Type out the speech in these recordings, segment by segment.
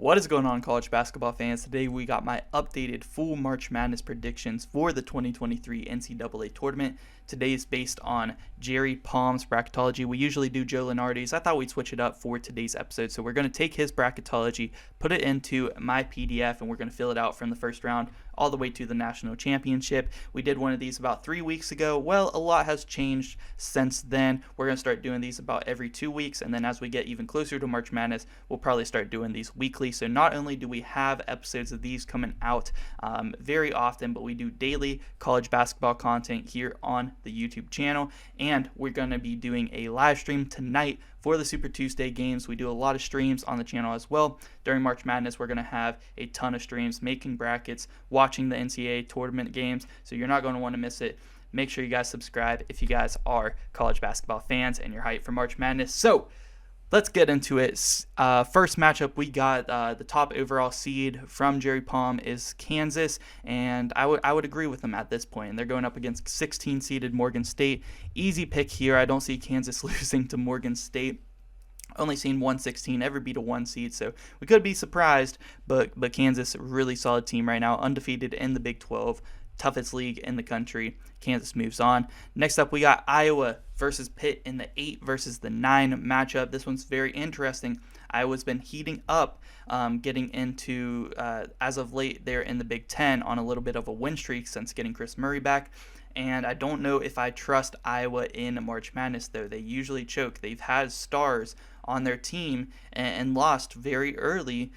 What is going on, college basketball fans? Today we got my updated full March Madness predictions for the 2023 NCAA Tournament. Today is based on Jerry Palm's Bracketology. We usually do Joe Lenardi's. I thought we'd switch it up for today's episode. So we're going to take his Bracketology, put it into my PDF, and we're going to fill it out from the first round all the way to the national championship. We did one of these about 3 weeks ago. Well, a lot has changed since then. We're going to start doing these about every 2 weeks, and then as we get even closer to March Madness, we'll probably start doing these weekly. So not only do we have episodes of these coming out very often, but we do daily college basketball content here on the YouTube channel, and we're going to be doing a live stream tonight for the Super Tuesday games. We do a lot of streams on the channel as well. During March Madness, we're going to have a ton of streams, making brackets, watching the NCAA tournament games, so you're not going to want to miss it. Make sure you guys subscribe if you guys are college basketball fans and you're hyped for March Madness. So let's get into it. First matchup, we got the top overall seed from Jerry Palm is Kansas, and I would agree with them at this point. They're going up against 16-seeded Morgan State. Easy pick here. I don't see Kansas losing to Morgan State. Only seen 116 ever beat a 1 seed, so we could be surprised, but Kansas, really solid team right now, undefeated in the Big 12. Toughest league in the country. Kansas moves on. Next up, we got Iowa versus Pitt in the 8 versus the 9 matchup. This one's very interesting. Iowa's been heating up, getting into, as of late, they're in the Big 10 on a little bit of a win streak since getting Chris Murray back. And I don't know if I trust Iowa in March Madness, though. They usually choke. They've had stars on their team and lost very early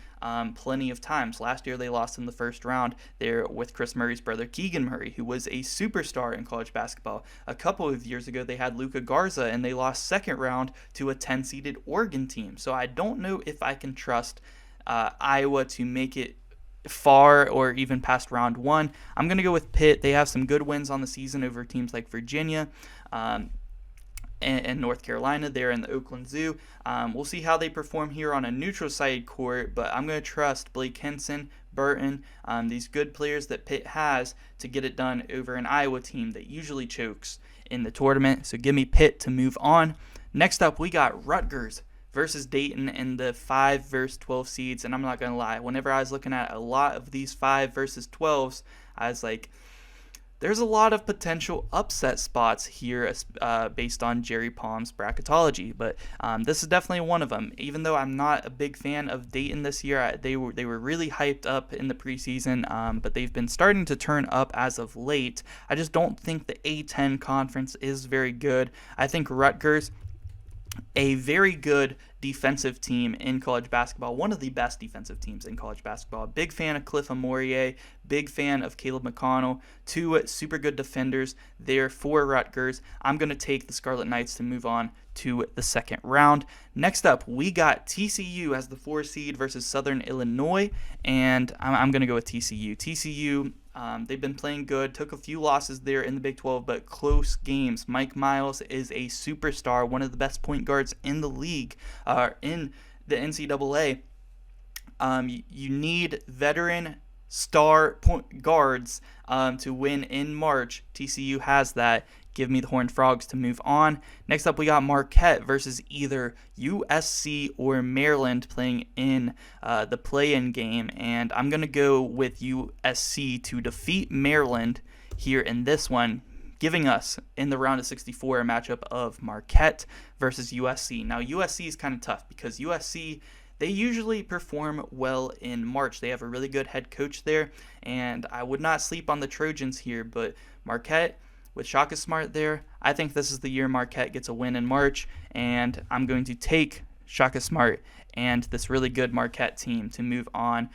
plenty of times. Last year they lost in the first round there with Chris Murray's brother Keegan Murray, who was a superstar in college basketball. A couple of years ago they had Luka Garza, and they lost second round to a 10-seeded Oregon team. So I don't know if I can trust Iowa to make it far or even past round 1. I'm going to go with Pitt. They have some good wins on the season over teams like Virginia and North Carolina there in the Oakland Zoo. We'll see how they perform here on a neutral site court, but I'm going to trust Blake Henson, Burton, these good players that Pitt has to get it done over an Iowa team that usually chokes in the tournament. So give me Pitt to move on. Next up, we got Rutgers versus Dayton in the 5 versus 12 seeds, and I'm not going to lie, whenever I was looking at a lot of these 5 versus 12s, I was like, there's a lot of potential upset spots here based on Jerry Palm's Bracketology, but this is definitely one of them. Even though I'm not a big fan of Dayton this year, they were really hyped up in the preseason, but they've been starting to turn up as of late. I just don't think the A10 conference is very good. I think Rutgers, a very good defensive team in college basketball, one of the best defensive teams in college basketball. Big fan of Cliff Amourier, big fan of Caleb McConnell, 2 super good defenders there for Rutgers. I'm going to take the Scarlet Knights to move on to the second round. Next up, we got TCU as the 4 seed versus Southern Illinois, and I'm going to go with TCU. TCU, they've been playing good, took a few losses there in the Big 12, but close games. Mike Miles is a superstar, one of the best point guards in the league, in the NCAA. You need veteran star point guards to win in March. TCU has that. Give me the Horned Frogs to move on. Next up, we got Marquette versus either USC or Maryland playing in the play-in game. And I'm going to go with USC to defeat Maryland here in this one, giving us, in the round of 64, a matchup of Marquette versus USC. Now, USC is kind of tough because USC, they usually perform well in March. They have a really good head coach there, and I would not sleep on the Trojans here, but Marquette, with Shaka Smart there, I think this is the year Marquette gets a win in March, and I'm going to take Shaka Smart and this really good Marquette team to move on.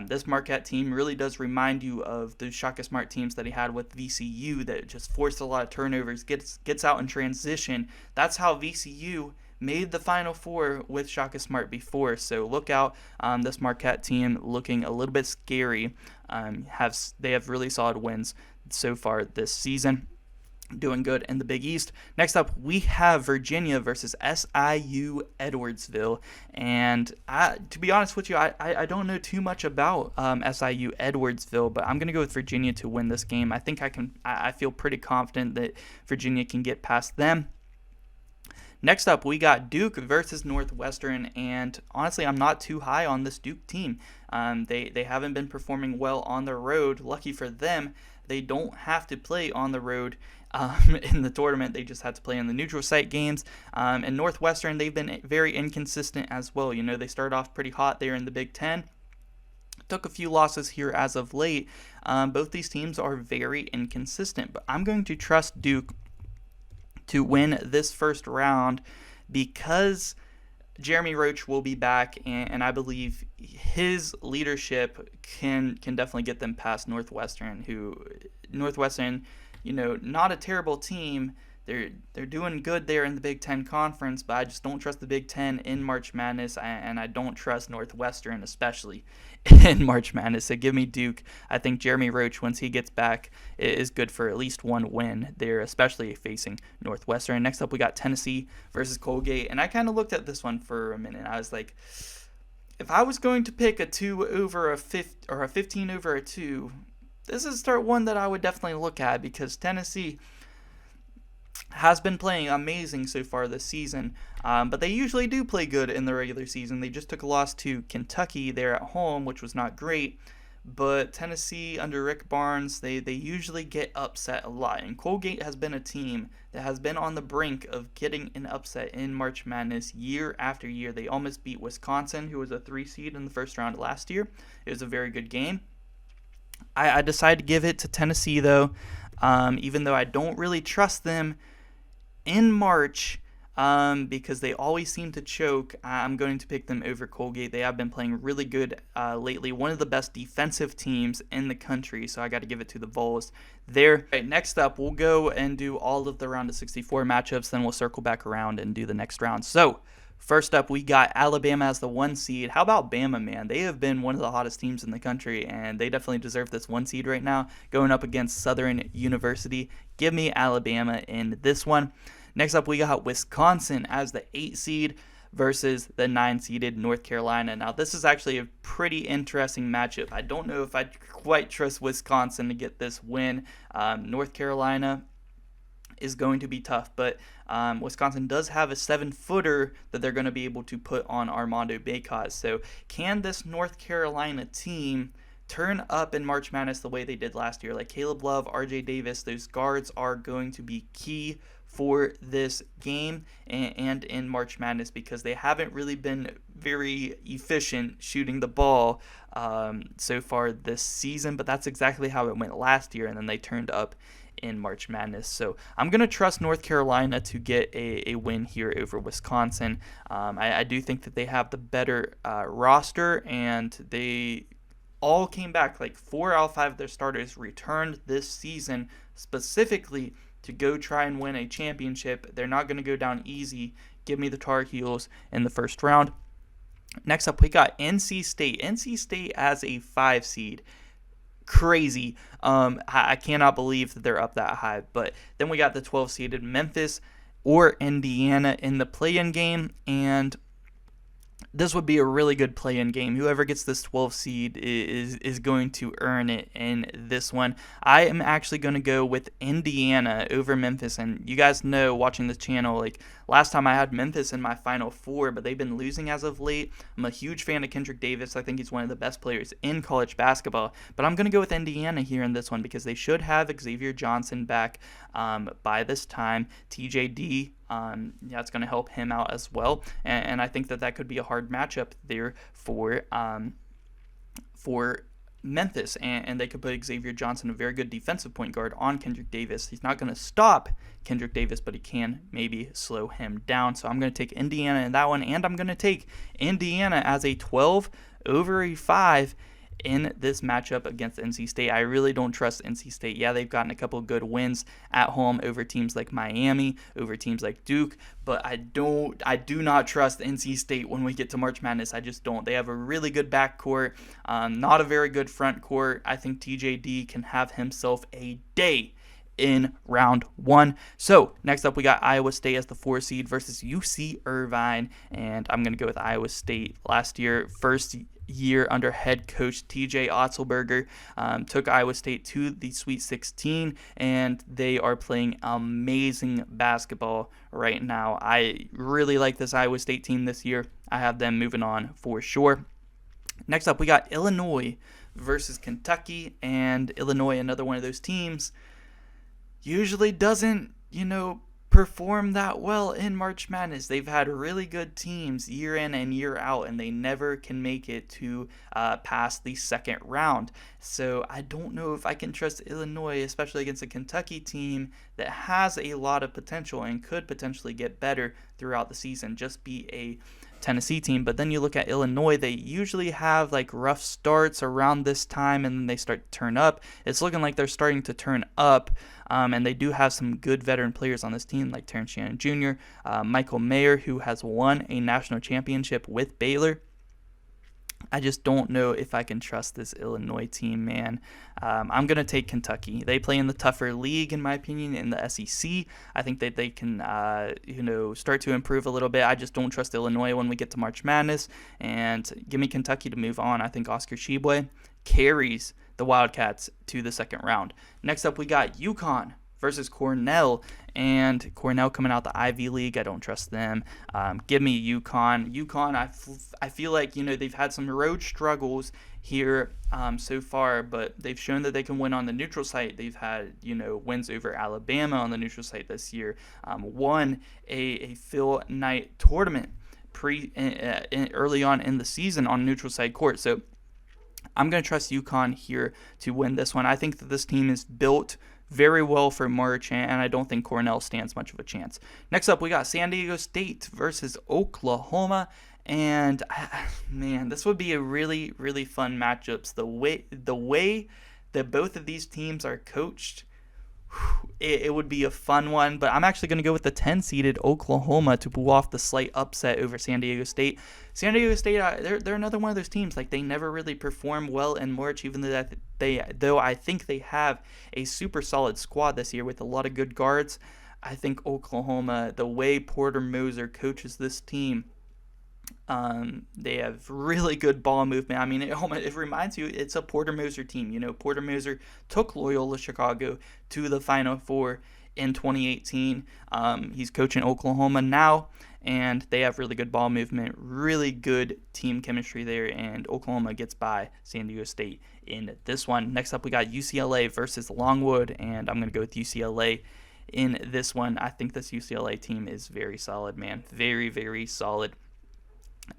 This Marquette team really does remind you of the Shaka Smart teams that he had with VCU that just forced a lot of turnovers, gets out in transition. That's how VCU made the Final Four with Shaka Smart before, so look out. This Marquette team looking a little bit scary. They have really solid wins so far this season. Doing good in the Big East. Next up, we have Virginia versus SIU Edwardsville. And to be honest with you, I don't know too much about SIU Edwardsville, but I'm going to go with Virginia to win this game. I think I feel pretty confident that Virginia can get past them. Next up, we got Duke versus Northwestern, and honestly, I'm not too high on this Duke team. They haven't been performing well on the road. Lucky for them, they don't have to play on the road in the tournament. They just had to play in the neutral site games. And Northwestern, they've been very inconsistent as well. You know, they started off pretty hot there in the Big Ten. Took a few losses here as of late. Both these teams are very inconsistent, but I'm going to trust Duke to win this first round because Jeremy Roach will be back, and I believe his leadership can definitely get them past Northwestern, you know, not a terrible team. They're doing good there in the Big Ten Conference, but I just don't trust the Big Ten in March Madness, and I don't trust Northwestern especially in March Madness. So give me Duke. I think Jeremy Roach, once he gets back, is good for at least one win there, especially facing Northwestern. Next up, we got Tennessee versus Colgate, and I kind of looked at this one for a minute. I was like, if I was going to pick a 2 over a 15 over a 2, this is start one that I would definitely look at because Tennessee has been playing amazing so far this season, but they usually do play good in the regular season. They just took a loss to Kentucky there at home, which was not great, but Tennessee under Rick Barnes, they usually get upset a lot, and Colgate has been a team that has been on the brink of getting an upset in March Madness year after year. They almost beat Wisconsin, who was a 3 seed in the first round last year. It was a very good game. I decided to give it to Tennessee, though, even though I don't really trust them in March because they always seem to choke. I'm going to pick them over Colgate. They have been playing really good lately. One of the best defensive teams in the country, so I got to give it to the Vols there. Right, next up, we'll go and do all of the round of 64 matchups, then we'll circle back around and do the next round. So first up, we got Alabama as the 1 seed. How about Bama, man? They have been one of the hottest teams in the country, and they definitely deserve this 1 seed right now, going up against Southern University. Give me Alabama in this one. Next up, we got Wisconsin as the 8 seed versus the 9-seeded North Carolina. Now, this is actually a pretty interesting matchup. I don't know if I quite trust Wisconsin to get this win. North Carolina is going to be tough, but Wisconsin does have a 7-footer that they're going to be able to put on Armando Bacot. So can this North Carolina team turn up in March Madness the way they did last year? Like Caleb Love, RJ Davis, those guards are going to be key for this game and in March Madness because they haven't really been very efficient shooting the ball so far this season, but that's exactly how it went last year, and then they turned up in March Madness. So I'm going to trust North Carolina to get a win here over Wisconsin. I do think that they have the better roster, and they all came back. Like 4 out of 5 of their starters returned this season specifically to go try and win a championship. They're not going to go down easy. Give me the Tar Heels in the first round. Next up, we got NC State. NC State as a 5 seed. Crazy. I cannot believe that they're up that high. But then we got the 12-seeded Memphis or Indiana in the play-in game, and this would be a really good play-in game. Whoever gets this 12 seed is going to earn it in this one. I am actually going to go with Indiana over Memphis. And you guys know, watching this channel, like last time I had Memphis in my Final Four, but they've been losing as of late. I'm a huge fan of Kendrick Davis. I think he's one of the best players in college basketball. But I'm going to go with Indiana here in this one because they should have Xavier Johnson back by this time. TJD, it's going to help him out as well, and I think that could be a hard matchup there for Memphis, and they could put Xavier Johnson, a very good defensive point guard, on Kendrick Davis. He's not going to stop Kendrick Davis, but he can maybe slow him down. So I'm going to take Indiana in that one, and I'm going to take Indiana as a 12 over a 5 in this matchup against NC State. I really don't trust NC State. Yeah, they've gotten a couple good wins at home over teams like Miami, over teams like Duke, but I do not trust NC State when we get to March Madness. I just don't. They have a really good backcourt, not a very good front court. I think TJD can have himself a day in round 1. So next up, we got Iowa State as the 4 seed versus UC Irvine, and I'm going to go with Iowa State. Last year, first year under head coach TJ Otzelberger. Took Iowa State to the Sweet 16, and they are playing amazing basketball right now. I really like this Iowa State team this year. I have them moving on for sure. Next up, we got Illinois versus Kentucky, and Illinois, another one of those teams, usually doesn't, perform that well in March Madness. They've had really good teams year in and year out, and they never can make it to past the second round. So I don't know if I can trust Illinois, especially against a Kentucky team that has a lot of potential and could potentially get better throughout the season, just be a Tennessee team. But then you look at Illinois, they usually have like rough starts around this time, and then they start to turn up. It's looking like they're starting to turn up, and they do have some good veteran players on this team like Terrence Shannon Jr., Michael Mayer, who has won a national championship with Baylor. I just don't know if I can trust this Illinois team, man. I'm going to take Kentucky. They play in the tougher league, in my opinion, in the SEC. I think that they can, start to improve a little bit. I just don't trust Illinois when we get to March Madness. And give me Kentucky to move on. I think Oscar Tshiebwe carries the Wildcats to the second round. Next up, we got UConn versus Cornell, and Cornell coming out the Ivy League. I don't trust them. Give me UConn. UConn, I feel like, they've had some road struggles here so far, but they've shown that they can win on the neutral site. They've had, wins over Alabama on the neutral site this year. Won a Phil Knight tournament early on in the season on neutral site court. So I'm going to trust UConn here to win this one. I think that this team is built very well for March, and I don't think Cornell stands much of a chance. Next up, we got San Diego State versus Oklahoma, and man, this would be a really, really fun matchups. The way that both of these teams are coached, it would be a fun one, but I'm actually going to go with the 10-seeded Oklahoma to pull off the slight upset over San Diego State. San Diego State, they're another one of those teams, like they never really perform well in March, even though I think they have a super solid squad this year with a lot of good guards. I think Oklahoma, the way Porter Moser coaches this team, they have really good ball movement. I mean, it reminds you, it's a Porter Moser team. Porter Moser took Loyola Chicago to the Final Four in 2018. He's coaching Oklahoma now, and they have really good ball movement, really good team chemistry there, and Oklahoma gets by San Diego State in this one. Next up, we got UCLA versus Longwood, and I'm going to go with UCLA in this one. I think this UCLA team is very solid, man. Very, very solid.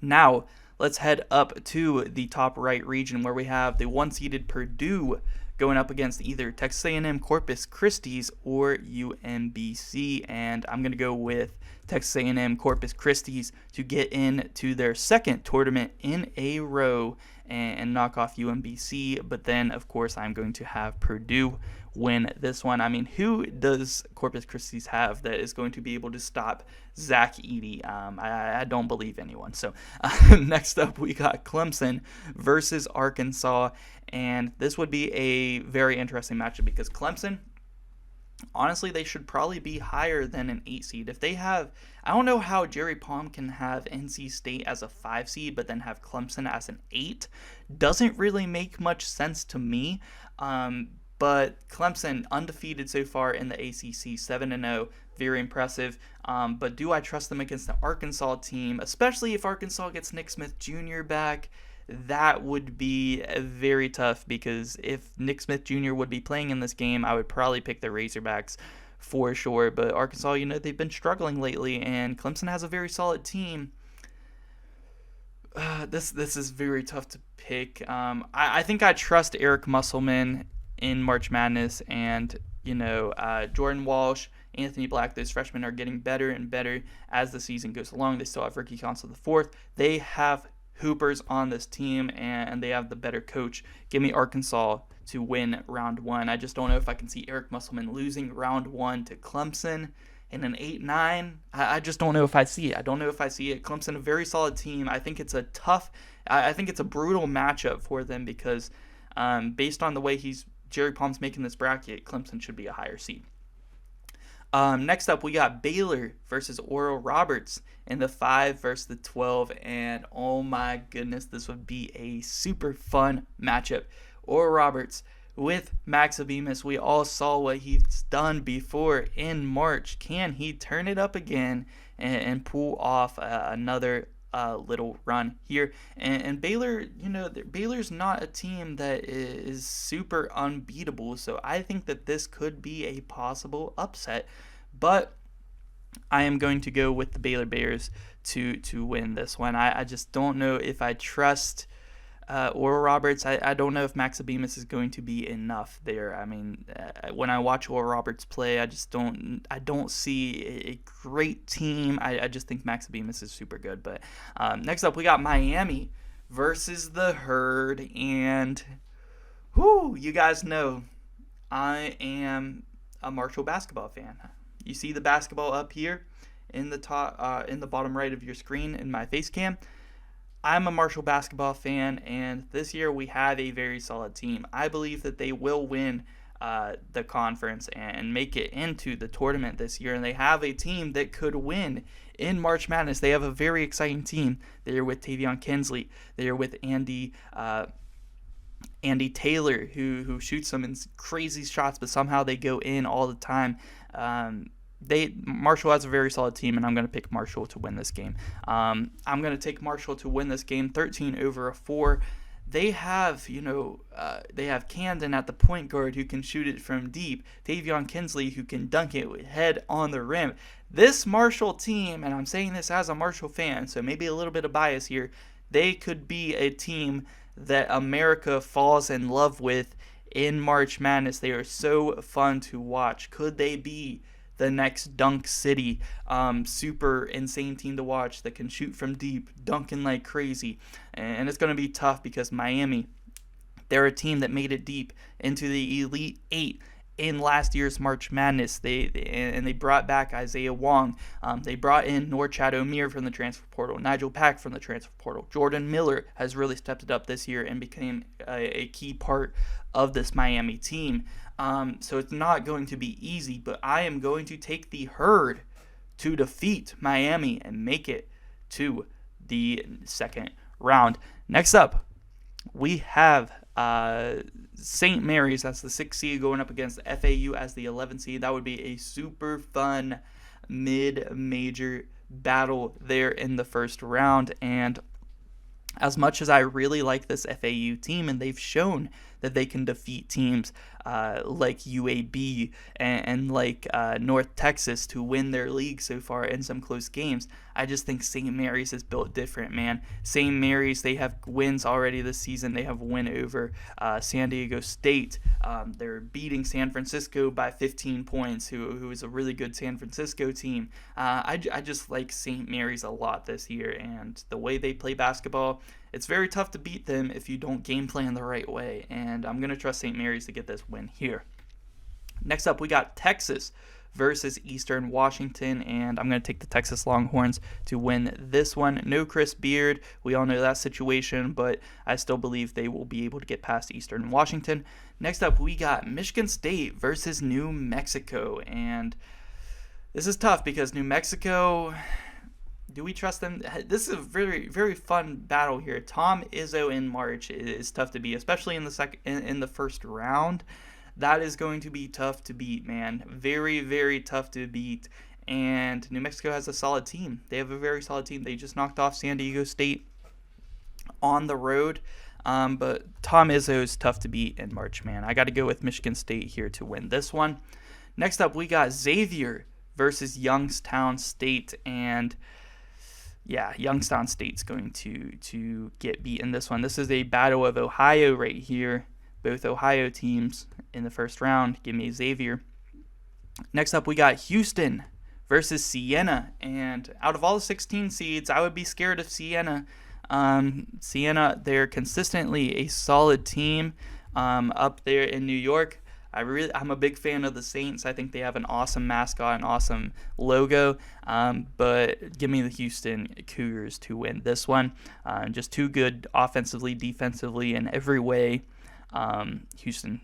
Now, let's head up to the top right region where we have the one-seeded Purdue going up against either Texas A&M Corpus Christi or UMBC, and I'm going to go with Texas A&M Corpus Christi to get into their second tournament in a row and knock off UMBC, but then, of course, I'm going to have Purdue win this one. I mean, who does Corpus Christi have that is going to be able to stop Zach Edey? I don't believe anyone. So next up, we got Clemson versus Arkansas, and this would be a very interesting matchup because Clemson, honestly, they should probably be higher than an 8 seed. If they have, I don't know how Jerry Palm can have NC State as a 5 seed, but then have Clemson as an 8. Doesn't really make much sense to me. But Clemson, undefeated so far in the ACC, 7-0, very impressive. But do I trust them against the Arkansas team, especially if Arkansas gets Nick Smith Jr. back? That would be very tough because if Nick Smith Jr. would be playing in this game, I would probably pick the Razorbacks for sure. But Arkansas, they've been struggling lately, and Clemson has a very solid team. This is very tough to pick. I think I trust Eric Musselman in March Madness, and Jordan Walsh, Anthony Black, those freshmen are getting better and better as the season goes along. They still have Ricky Council IV. They have hoopers on this team, and they have the better coach. Give me Arkansas to win round one. I just don't know if I can see Eric Musselman losing round one to Clemson in an 8-9. I just don't know if I see it. I don't know if I see it. Clemson, a very solid team. I think it's a brutal matchup for them because based on the way Jerry Palm's making this bracket, Clemson should be a higher seed. Next up, we got Baylor versus Oral Roberts in the 5 versus the 12. And oh my goodness, this would be a super fun matchup. Oral Roberts with Max Abemus. We all saw what he's done before in March. Can he turn it up again and pull off another little run here? And Baylor, Baylor's not a team that is super unbeatable, so I think that this could be a possible upset. But I am going to go with the Baylor Bears to win this one. I just don't know if I trust Oral Roberts. I don't know if Max Abemus is going to be enough there. I mean, when I watch Oral Roberts play, I don't see a great team. I just think Max Abemus is super good. But next up, we got Miami versus the Herd. And you guys know I am a Marshall basketball fan. You see the basketball up here in the top, in the bottom right of your screen in my face cam. I'm a Marshall basketball fan, and this year we have a very solid team. I believe that they will win the conference and make it into the tournament this year, and they have a team that could win in March Madness. They have a very exciting team. They're with Tavion Kinsley. They're with Andy Taylor, who shoots some crazy shots, but somehow they go in all the time. Marshall has a very solid team, and I'm going to pick Marshall to win this game. I'm going to take Marshall to win this game, 13-4. They have, they have Camden at the point guard who can shoot it from deep. Tavion Kinsley who can dunk it with head on the rim. This Marshall team, and I'm saying this as a Marshall fan, so maybe a little bit of bias here, they could be a team that America falls in love with in March Madness. They are so fun to watch. Could they be the next Dunk City, super insane team to watch that can shoot from deep, dunking like crazy? And it's going to be tough because Miami, they're a team that made it deep into the Elite Eight in last year's March Madness. They brought back Isaiah Wong. They brought in Norchad Omier from the transfer portal, Nigel Pack from the transfer portal. Jordan Miller has really stepped it up this year and became a key part of this Miami team. So it's not going to be easy, but I am going to take the Herd to defeat Miami and make it to the second round. Next up, we have St. Mary's. That's the 6th seed going up against FAU as the 11th seed. That would be a super fun mid-major battle there in the first round. And as much as I really like this FAU team, and they've shown that they can defeat teams like UAB and like North Texas to win their league so far in some close games, I just think St. Mary's is built different, man. St. Mary's, they have wins already this season. They have a win over San Diego State. They're beating San Francisco by 15 points, who is a really good San Francisco team. I just like St. Mary's a lot this year, and the way they play basketball, it's very tough to beat them if you don't game plan the right way, and I'm going to trust St. Mary's to get this win here. Next up, we got Texas versus Eastern Washington, and I'm going to take the Texas Longhorns to win this one. No Chris Beard. We all know that situation, but I still believe they will be able to get past Eastern Washington. Next up, we got Michigan State versus New Mexico, and this is tough because New Mexico, do we trust them? This is a very, very fun battle here. Tom Izzo in March is tough to beat, especially in the first round. That is going to be tough to beat, man. Very, very tough to beat. And New Mexico has a solid team. They have a very solid team. They just knocked off San Diego State on the road. But Tom Izzo is tough to beat in March, man. I got to go with Michigan State here to win this one. Next up, we got Xavier versus Youngstown State. And yeah, Youngstown State's going to get beat in this one. This is a battle of Ohio right here. Both Ohio teams in the first round. Give me Xavier. Next up, we got Houston versus Siena. And out of all the 16 seeds, I would be scared of Siena. Siena, they're consistently a solid team up there in New York. I'm a big fan of the Saints. I think they have an awesome mascot, an awesome logo. But give me the Houston Cougars to win this one. Just too good offensively, defensively, in every way. Houston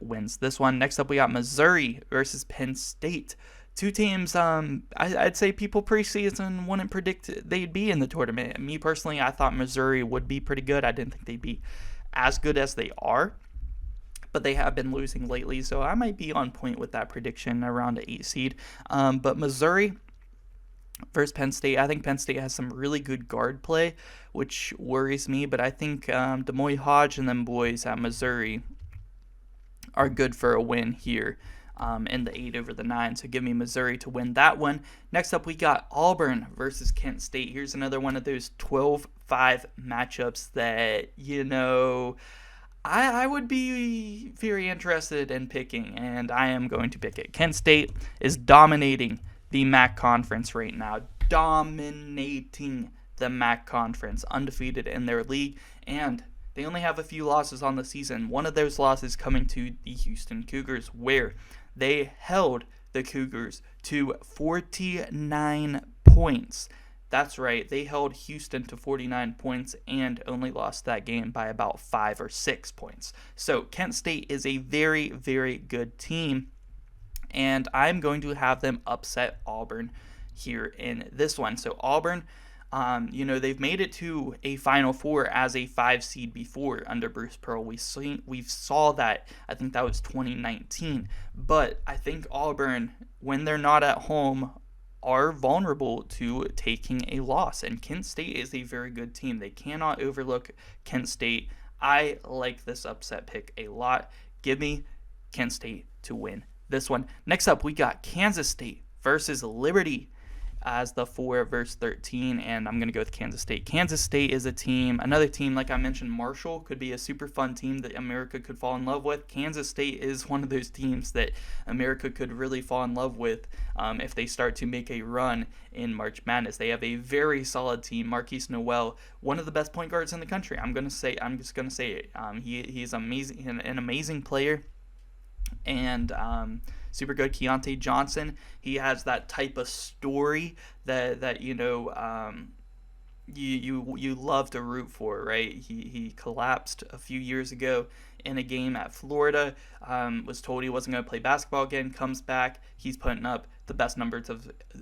wins this one. Next up, we got Missouri versus Penn State. two teams I'd say people preseason wouldn't predict they'd be in the tournament. Me personally, I thought Missouri would be pretty good. I didn't think they'd be as good as they are, but they have been losing lately, so I might be on point with that prediction around the 8 seed. But Missouri versus Penn State, I think Penn State has some really good guard play, which worries me, but I think Demoy Hodge and them boys at Missouri are good for a win here in the 8 over the 9. So give me Missouri to win that one. Next up, we got Auburn versus Kent State. Here's another one of those 12-5 matchups that, I would be very interested in picking, and I am going to pick it. Kent State is dominating the MAC conference right now. Dominating the MAC conference. Undefeated in their league, and they only have a few losses on the season. One of those losses coming to the Houston Cougars, where they held the Cougars to 49 points. That's right, they held Houston to 49 points and only lost that game by about 5 or 6 points. So Kent State is a very, very good team, and I'm going to have them upset Auburn here in this one. So Auburn, they've made it to a Final Four as a 5 seed before under Bruce Pearl. We saw that. I think that was 2019. But I think Auburn, when they're not at home, are vulnerable to taking a loss. And Kent State is a very good team. They cannot overlook Kent State. I like this upset pick a lot. Give me Kent State to win this one. Next up, we got Kansas State versus Liberty as the 4 versus 13, and I'm going to go with Kansas State. Kansas State is another team, like I mentioned, Marshall could be a super fun team that America could fall in love with. Kansas State is one of those teams that America could really fall in love with if they start to make a run in March Madness. They have a very solid team. Marquise Noel, one of the best point guards in the country. I'm just going to say it. He's amazing, an amazing player. And super good. Keontae Johnson, he has that type of story that you love to root for, right? He collapsed a few years ago in a game at Florida, was told he wasn't going to play basketball again, comes back, he's putting up the best numbers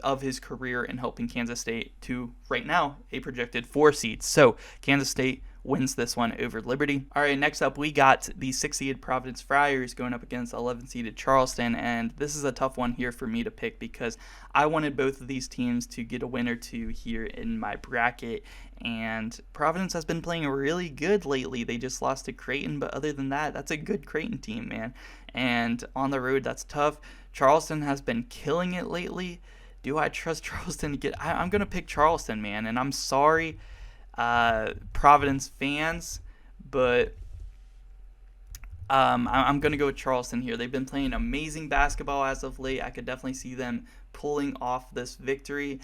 of his career and helping Kansas State to, right now, a projected 4 seed. So Kansas State wins this one over Liberty. All right, next up, we got the 6-seeded Providence Friars going up against 11-seeded Charleston, and this is a tough one here for me to pick because I wanted both of these teams to get a win or two here in my bracket, and Providence has been playing really good lately. They just lost to Creighton, but other than that, that's a good Creighton team, man, and on the road, that's tough. Charleston has been killing it lately. Do I trust Charleston to get... I'm going to pick Charleston, man, and I'm sorry, Providence fans, but I'm going to go with Charleston here. They've been playing amazing basketball as of late. I could definitely see them pulling off this victory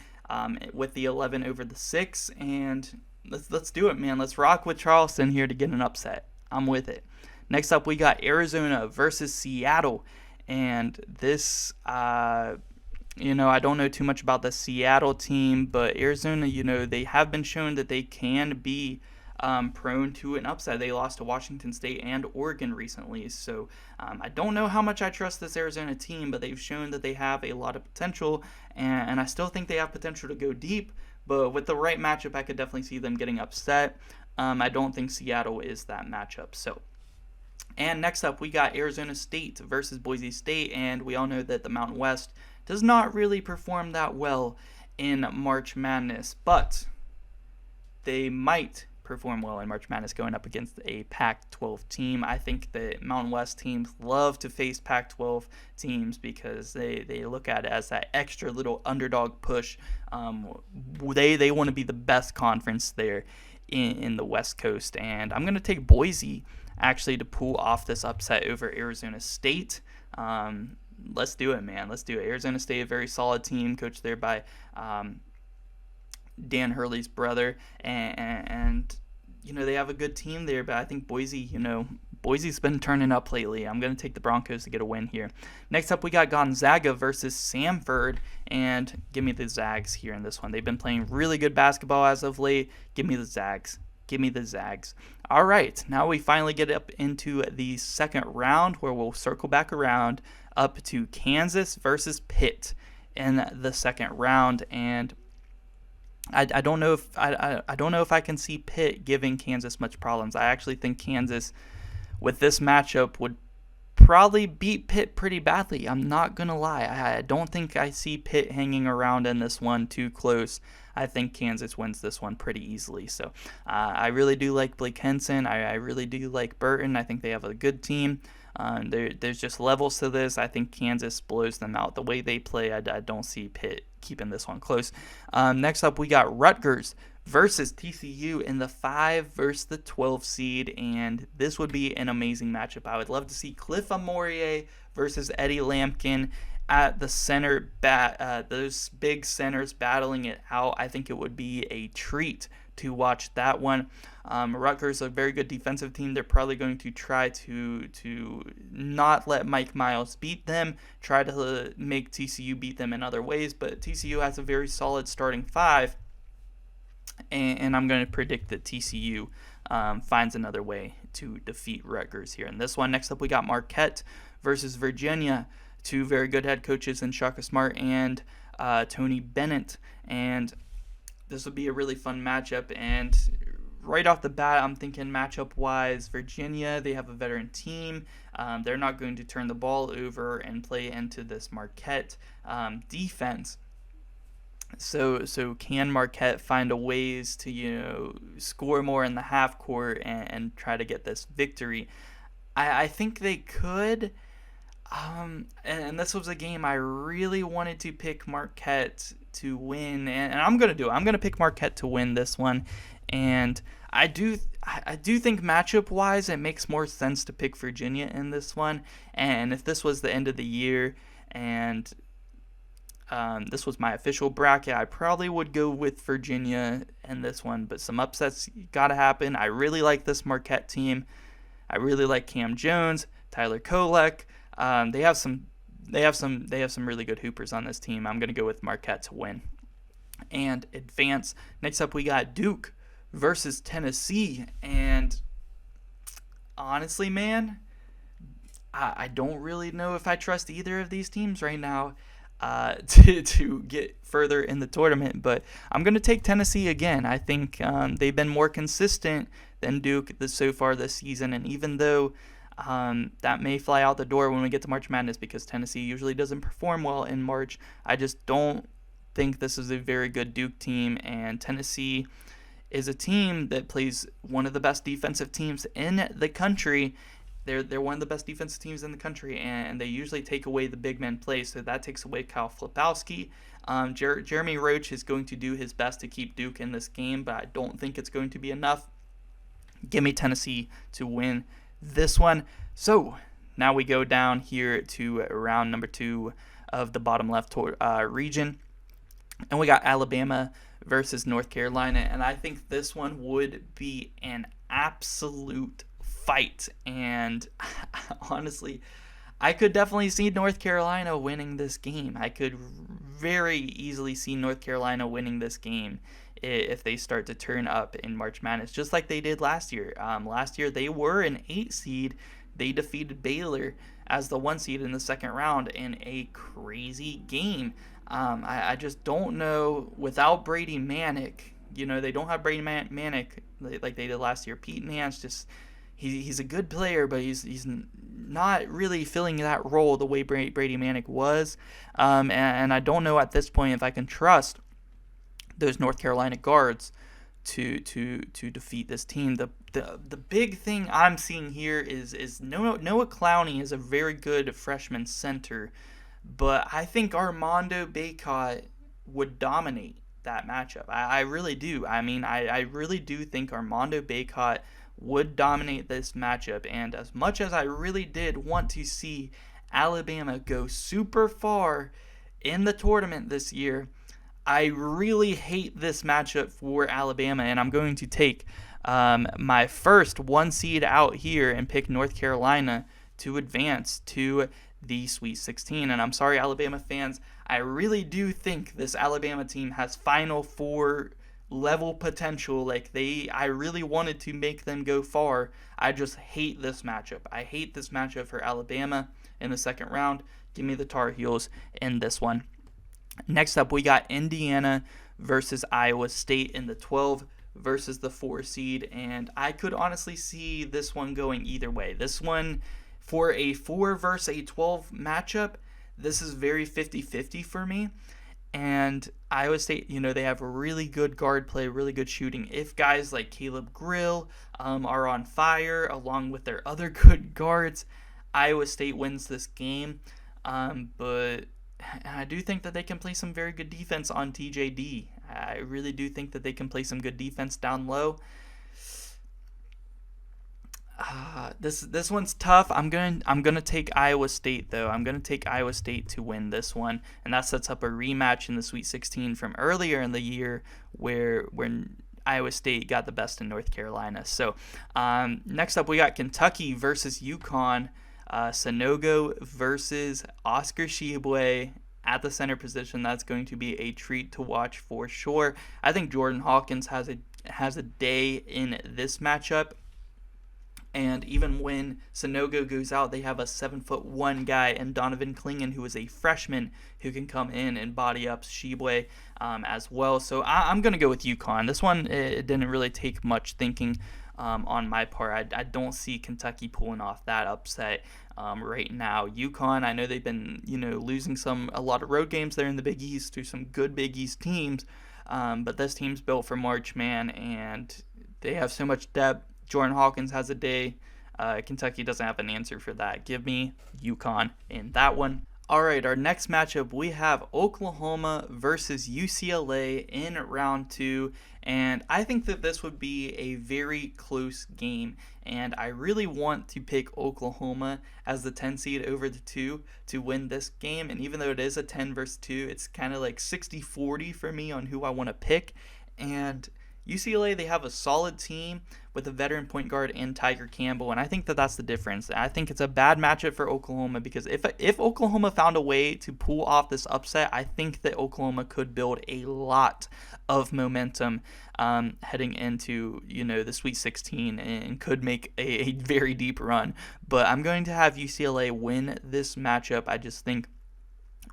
with the 11 over the 6, and let's do it, man. Let's rock with Charleston here to get an upset. I'm with it. Next up, we got Arizona versus Seattle, and this I don't know too much about the Seattle team, but Arizona, they have been shown that they can be prone to an upset. They lost to Washington State and Oregon recently, so I don't know how much I trust this Arizona team, but they've shown that they have a lot of potential, and I still think they have potential to go deep, but with the right matchup, I could definitely see them getting upset. I don't think Seattle is that matchup, so... And next up, we got Arizona State versus Boise State, and we all know that the Mountain West does not really perform that well in March Madness, but they might perform well in March Madness going up against a Pac-12 team. I think the Mountain West teams love to face Pac-12 teams because they look at it as that extra little underdog push. They want to be the best conference there in the West Coast, and I'm going to take Boise actually to pull off this upset over Arizona State. Let's do it, man. Let's do it. Arizona State, a very solid team, coached there by Dan Hurley's brother, and they have a good team there, but I think Boise, Boise's been turning up lately. I'm going to take the Broncos to get a win here. Next up, we got Gonzaga versus Samford, and give me the Zags here in this one. They've been playing really good basketball as of late. Give me the Zags. Give me the Zags. All right, now we finally get up into the second round where we'll circle back around up to Kansas versus Pitt. in the second round, and I don't know if I don't know if I can see Pitt giving Kansas much problems. I actually think Kansas with this matchup would probably beat Pitt pretty badly. I'm not going to lie. I don't think I see Pitt hanging around in this one too close. I think Kansas wins this one pretty easily. So I really do like Blake Henson. I really do like Burton. I think they have a good team. There's just levels to this. I think Kansas blows them out. The way they play, I don't see Pitt keeping this one close. Next up, we got Rutgers versus TCU in the 5 versus the 12 seed, and this would be an amazing matchup. I would love to see Cliff Amorie versus Eddie Lampkin at the center, those big centers battling it out. I think it would be a treat to watch that one. Rutgers is a very good defensive team. They're probably going to try to not let Mike Miles beat them, try to make TCU beat them in other ways, but TCU has a very solid starting 5, and I'm going to predict that TCU finds another way to defeat Rutgers here in this one. Next up, we got Marquette versus Virginia, two very good head coaches in Shaka Smart and Tony Bennett, and this would be a really fun matchup. And right off the bat, I'm thinking matchup-wise, Virginia, they have a veteran team. They're not going to turn the ball over and play into this Marquette defense. So can Marquette find a ways to score more in the half court and try to get this victory? I think they could. And this was a game I really wanted to pick Marquette to win, and I'm gonna do it. I'm gonna pick Marquette to win this one, and I do think matchup wise it makes more sense to pick Virginia in this one. And if this was the end of the year and this was my official bracket, I probably would go with Virginia in this one, but some upsets gotta happen. I really like this Marquette team. I really like Cam Jones, Tyler Kolek. They have some really good hoopers on this team. I'm gonna go with Marquette to win and advance. Next up, we got Duke versus Tennessee, and honestly, man, I don't really know if I trust either of these teams right now to get further in the tournament, but I'm going to take Tennessee again. I think they've been more consistent than Duke so far this season, and even though that may fly out the door when we get to March Madness because Tennessee usually doesn't perform well in March, I just don't think this is a very good Duke team, and Tennessee is a team that plays one of the best defensive teams in the country. They're one of the best defensive teams in the country, and they usually take away the big men play, so that takes away Kyle Flipowski. Jeremy Roach is going to do his best to keep Duke in this game, but I don't think it's going to be enough. Give me Tennessee to win this one. So now we go down here to round number 2 of the bottom left region, and we got Alabama versus North Carolina, and I think this one would be an absolute fight, and honestly, I could definitely see North Carolina winning this game. I could very easily see North Carolina winning this game if they start to turn up in March Madness, just like they did last year. Last year, they were an 8 seed. They defeated Baylor as the 1 seed in the second round in a crazy game. I just don't know, without Brady Manick, they don't have Brady Manick like they did last year. Pete Nance just, he's a good player, but he's not really filling that role the way Brady Manick was. And I don't know at this point if I can trust those North Carolina guards to defeat this team. The big thing I'm seeing here is Noah Clowney is a very good freshman center, but I think Armando Bacot would dominate that matchup. I really do. I mean, I really do think Armando Bacot would dominate this matchup, and as much as I really did want to see Alabama go super far in the tournament this year, I really hate this matchup for Alabama, and I'm going to take my first 1 seed out here and pick North Carolina to advance to the Sweet 16. And I'm sorry, Alabama fans, I really do think this Alabama team has Final Four level potential. I really wanted to make them go far. I just hate this matchup. I hate this matchup for Alabama in the second round. Give me the Tar Heels in this one. Next up, we got Indiana versus Iowa State in the 12 versus the 4 seed, and I could honestly see this one going either way. This one, for a 4 versus a 12 matchup, this is very 50-50 for me. And Iowa State, they have really good guard play, really good shooting. If guys like Caleb Grill are on fire, along with their other good guards, Iowa State wins this game. But I do think that they can play some very good defense on TJD. I really do think that they can play some good defense down low. This one's tough. I'm gonna take Iowa State though. I'm gonna take Iowa State to win this one, and that sets up a rematch in the Sweet 16 from earlier in the year, when Iowa State got the best in North Carolina. So next up, we got Kentucky versus UConn. Sanogo versus Oscar Tshiebwe at the center position. That's going to be a treat to watch for sure. I think Jordan Hawkins has a day in this matchup. And even when Sanogo goes out, they have a 7'1" guy and Donovan Clingan, who is a freshman, who can come in and body up Tshiebwe as well. So I'm going to go with UConn. This one, it didn't really take much thinking on my part. I don't see Kentucky pulling off that upset right now. UConn, I know they've been losing a lot of road games there in the Big East to some good Big East teams, but this team's built for March, man, and they have so much depth. Jordan Hawkins has a day. Kentucky doesn't have an answer for that. Give me UConn in that one. All right, our next matchup, we have Oklahoma versus UCLA in round 2, and I think that this would be a very close game, and I really want to pick Oklahoma as the 10 seed over the 2 to win this game, and even though it is a 10 versus 2, it's kind of like 60-40 for me on who I want to pick. And UCLA, they have a solid team with a veteran point guard and Tiger Campbell, and I think that that's the difference. I think it's a bad matchup for Oklahoma, because if Oklahoma found a way to pull off this upset, I think that Oklahoma could build a lot of momentum heading into the Sweet 16 and could make a very deep run. But I'm going to have UCLA win this matchup. I just think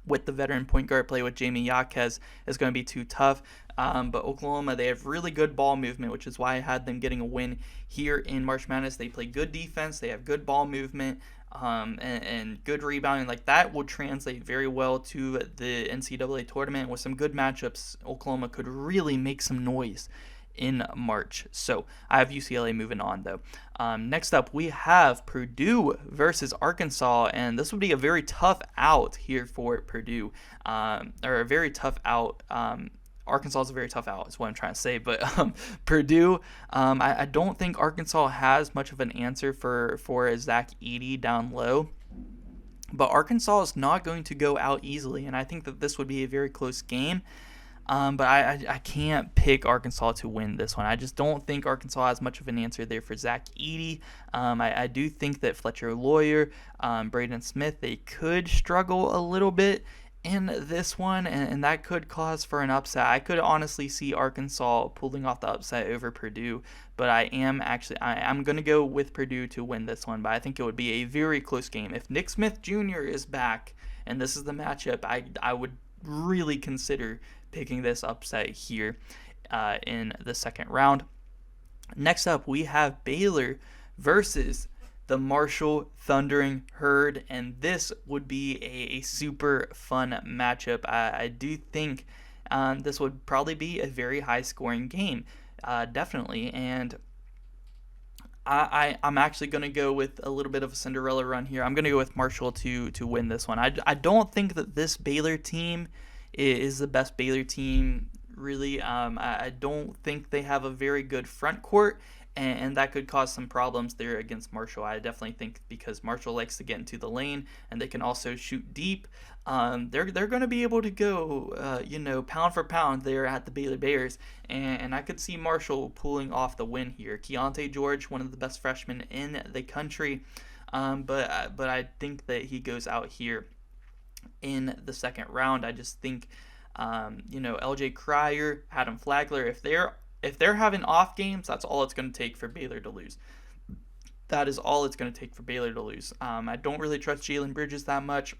with the veteran point guard play with Jamie Jaquez is going to be too tough. But Oklahoma, they have really good ball movement, which is why I had them getting a win here in March Madness. They play good defense, they have good ball movement, and good rebounding. Like, that would translate very well to the NCAA tournament. With some good matchups, Oklahoma could really make some noise in March. So I have UCLA moving on though. Next up, we have Purdue versus Arkansas, and this would be a very tough out here for Purdue, or a very tough out. Arkansas is a very tough out, is what I'm trying to say. But Purdue, I don't think Arkansas has much of an answer for Zach Edey down low. But Arkansas is not going to go out easily, and I think that this would be a very close game. But I can't pick Arkansas to win this one. I just don't think Arkansas has much of an answer there for Zach Edey. I do think that Fletcher Lawyer, Braden Smith, they could struggle a little bit in this one, and that could cause for an upset. I could honestly see Arkansas pulling off the upset over Purdue, but I'm going to go with Purdue to win this one, but I think it would be a very close game. If Nick Smith Jr. is back and this is the matchup, I would really consider picking this upset here in the second round. Next up, we have Baylor versus the Marshall Thundering Herd, and this would be a super fun matchup. I do think this would probably be a very high-scoring game, definitely, and I'm actually going to go with a little bit of a Cinderella run here. I'm going to go with Marshall to win this one. I don't think that this Baylor team is the best Baylor team, really. I don't think they have a very good front court, and that could cause some problems there against Marshall. I definitely think because Marshall likes to get into the lane, and they can also shoot deep. They're going to be able to go, pound for pound there at the Baylor Bears, and I could see Marshall pulling off the win here. Keontae George, one of the best freshmen in the country, but I think that he goes out here in the second round. I just think, LJ Cryer, Adam Flagler, if they're having off games, that's all it's going to take for Baylor to lose. That is all it's going to take for Baylor to lose. I don't really trust Jalen Bridges that much.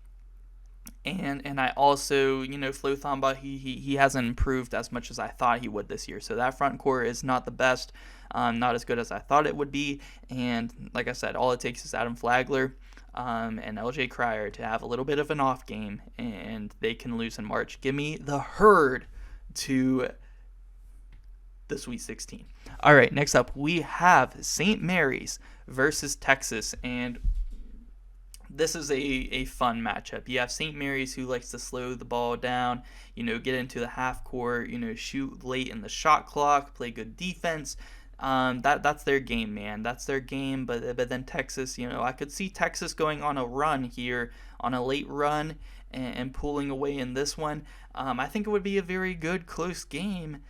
And I also, Flo Thamba, he hasn't improved as much as I thought he would this year. So that front court is not the best, not as good as I thought it would be. And like I said, all it takes is Adam Flagler and LJ Cryer to have a little bit of an off game, and they can lose in March. Give me the Herd to the Sweet 16. All right, next up, we have St. Mary's versus Texas, and this is a fun matchup. You have St. Mary's, who likes to slow the ball down, get into the half court, shoot late in the shot clock, play good defense. That's their game, man. That's their game. But then Texas, I could see Texas going on a run here, on a late run, and pulling away in this one. I think it would be a very good, close game.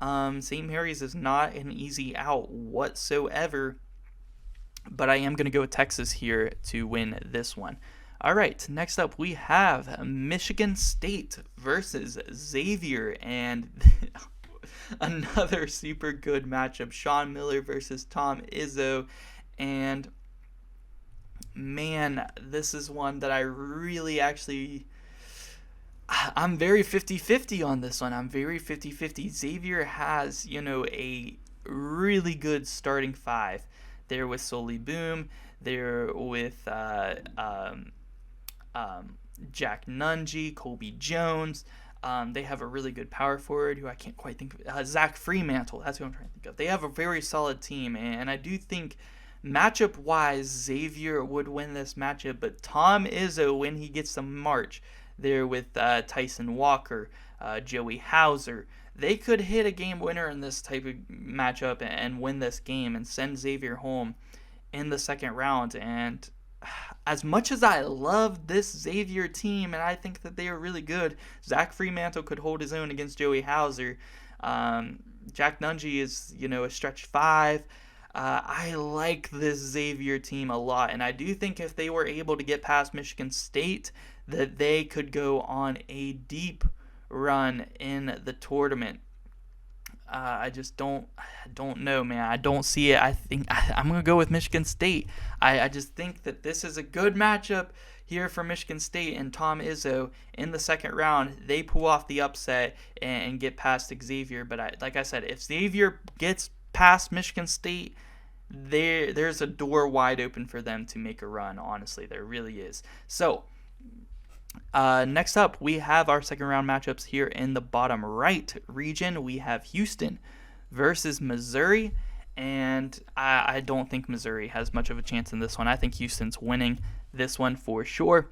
St. Mary's is not an easy out whatsoever, but I am going to go with Texas here to win this one. All right, next up we have Michigan State versus Xavier, and another super good matchup. Sean Miller versus Tom Izzo, and man, this is one that I really I'm very 50-50 on this one. I'm very 50-50. Xavier has, a really good starting five. They're with Soli Boom. They're with Jack Nungy, Colby Jones. They have a really good power forward who I can't quite think of. Zach Fremantle. That's who I'm trying to think of. They have a very solid team, and I do think matchup-wise, Xavier would win this matchup. But Tom Izzo, when he gets to March, they're with Tyson Walker, Joey Hauser. They could hit a game winner in this type of matchup and win this game and send Xavier home in the second round. And as much as I love this Xavier team, and I think that they are really good, Zach Fremantle could hold his own against Joey Hauser. Jack Nungy is, a stretch five. I like this Xavier team a lot, and I do think if they were able to get past Michigan State, that they could go on a deep run in the tournament. I just don't know, man. I don't see it. I think I'm going to go with Michigan State. I just think that this is a good matchup here for Michigan State and Tom Izzo in the second round. They pull off the upset and get past Xavier. But like I said, if Xavier gets past Michigan State, there's a door wide open for them to make a run. Honestly, there really is. So next up, we have our second round matchups here in the bottom right region. We have Houston versus Missouri, and I don't think Missouri has much of a chance in this one. I think Houston's winning this one for sure.